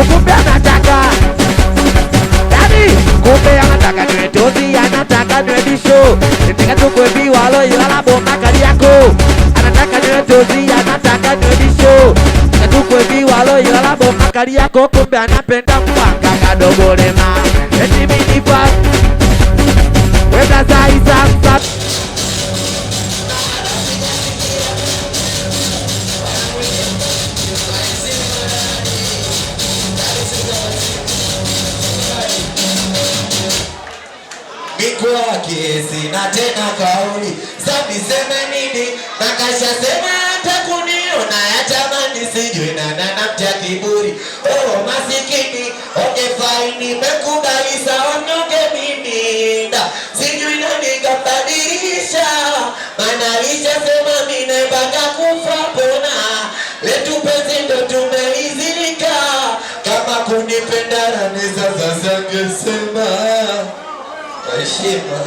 kumbe anataka Dani, kumbe anataka niwe tozi, anataka niwe bisho. Nitaka tukwe biwalo ilala bomba kari yako. Anataka niwe tozi, anataka niwe bisho. Nitaka tukwe biwalo ilala bomba kari yako. Kumbe anapenda mwanga kadogo lema. Eti mini fast wenda zai zap. Mikuwa kiesi na tena kauli Sabi seme nini na kasha sema hata kuniona ya tamani sijui na mtia kiburi Oh masikini oke faini mekubali sawa mnyonge mimi Sijui na nikambadilisha Manalisha sema mine baka kufa pona Letu pezi ndo tumeizilika Kama kunipenda na neza za zange sema Heshima